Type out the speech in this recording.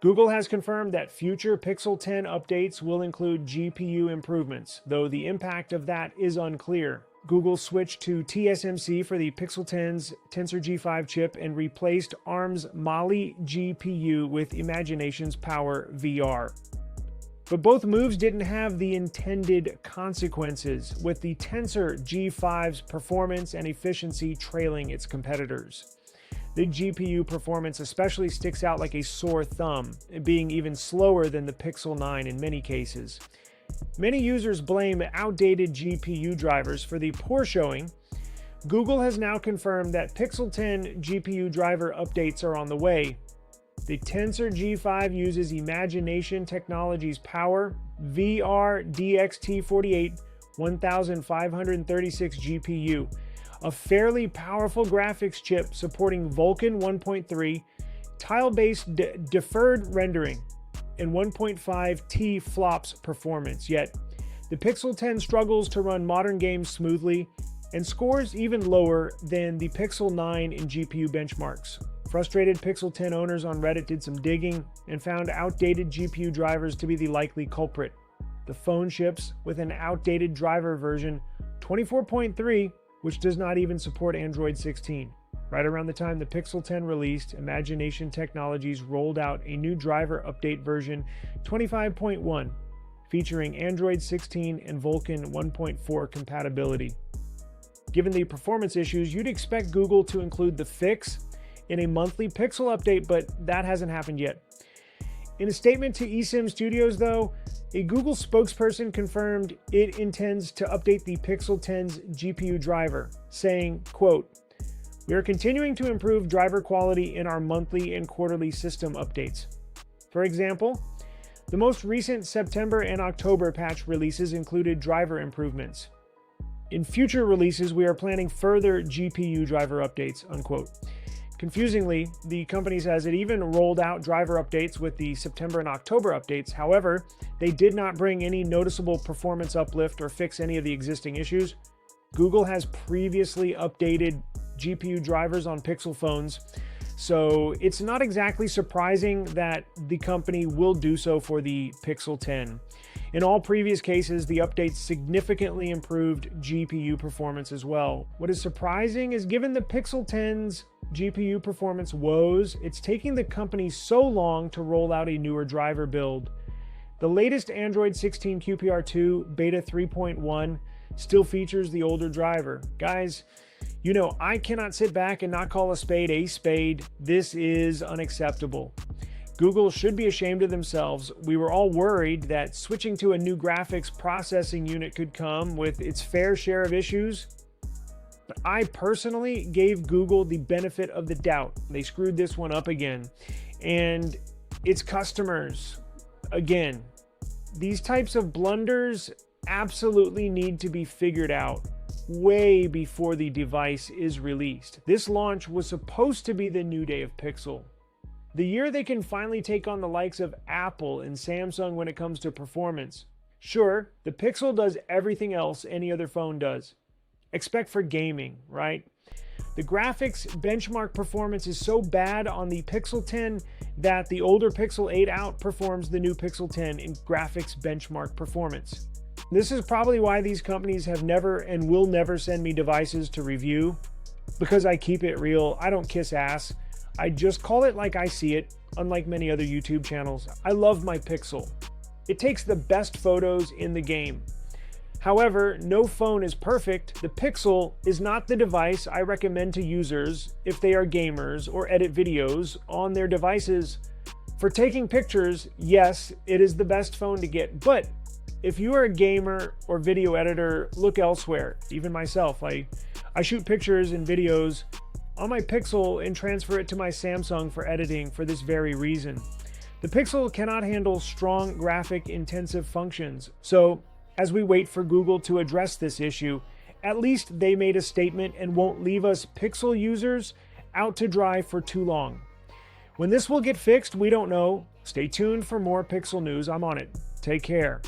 Google has confirmed that future Pixel 10 updates will include GPU improvements, though the impact of that is unclear. Google switched to TSMC for the Pixel 10's Tensor G5 chip and replaced ARM's Mali GPU with Imagination's Power VR. But both moves didn't have the intended consequences, with the Tensor G5's performance and efficiency trailing its competitors. The GPU performance especially sticks out like a sore thumb, being even slower than the Pixel 9 in many cases. Many users blame outdated GPU drivers for the poor showing. Google has now confirmed that Pixel 10 GPU driver updates are on the way. The Tensor G5 uses Imagination Technologies' Power VR DXT48 1536 GPU, a fairly powerful graphics chip supporting Vulkan 1.3, tile-based deferred rendering, and 1.5T flops performance. Yet, the Pixel 10 struggles to run modern games smoothly and scores even lower than the Pixel 9 in GPU benchmarks. Frustrated Pixel 10 owners on Reddit did some digging and found outdated GPU drivers to be the likely culprit. The phone ships with an outdated driver version 24.3, which does not even support Android 16. Right around the time the Pixel 10 released, Imagination Technologies rolled out a new driver update version 25.1, featuring Android 16 and Vulkan 1.4 compatibility. Given the performance issues, you'd expect Google to include the fix in a monthly Pixel update, but that hasn't happened yet. In a statement to eSIM Studios, though, a Google spokesperson confirmed it intends to update the Pixel 10's GPU driver, saying, quote, "We are continuing to improve driver quality in our monthly and quarterly system updates. For example, the most recent September and October patch releases included driver improvements. In future releases, we are planning further GPU driver updates," unquote. Confusingly, the company says it even rolled out driver updates with the September and October updates. However, they did not bring any noticeable performance uplift or fix any of the existing issues. Google has previously updated GPU drivers on Pixel phones, so it's not exactly surprising that the company will do so for the Pixel 10. In all previous cases, the updates significantly improved GPU performance as well. What is surprising is, given the Pixel 10's GPU performance woes, it's taking the company so long to roll out a newer driver build. The latest Android 16 QPR2 Beta 3.1 still features the older driver. Guys, you know, I cannot sit back and not call a spade a spade. This is unacceptable. Google should be ashamed of themselves. We were all worried that switching to a new graphics processing unit could come with its fair share of issues. But I personally gave Google the benefit of the doubt. They screwed this one up again. And its customers, again, these types of blunders absolutely need to be figured out way before the device is released. This launch was supposed to be the new day of Pixel. The year they can finally take on the likes of Apple and Samsung when it comes to performance. Sure, the Pixel does everything else any other phone does. Except for gaming, right? The graphics benchmark performance is so bad on the Pixel 10 that the older Pixel 8 outperforms the new Pixel 10 in graphics benchmark performance. This is probably why these companies have never and will never send me devices to review, because I keep it real. I don't kiss ass. I just call it like I see it, unlike many other YouTube channels. I love my Pixel. It takes the best photos in the game. However, no phone is perfect. The Pixel is not the device I recommend to users if they are gamers or edit videos on their devices. For taking pictures, yes, it is the best phone to get, but if you are a gamer or video editor, look elsewhere. Even myself, I shoot pictures and videos on my Pixel and transfer it to my Samsung for editing for this very reason. The Pixel cannot handle strong graphic-intensive functions, so as we wait for Google to address this issue, at least they made a statement and won't leave us Pixel users out to dry for too long. When this will get fixed, we don't know. Stay tuned for more Pixel news. I'm on it. Take care.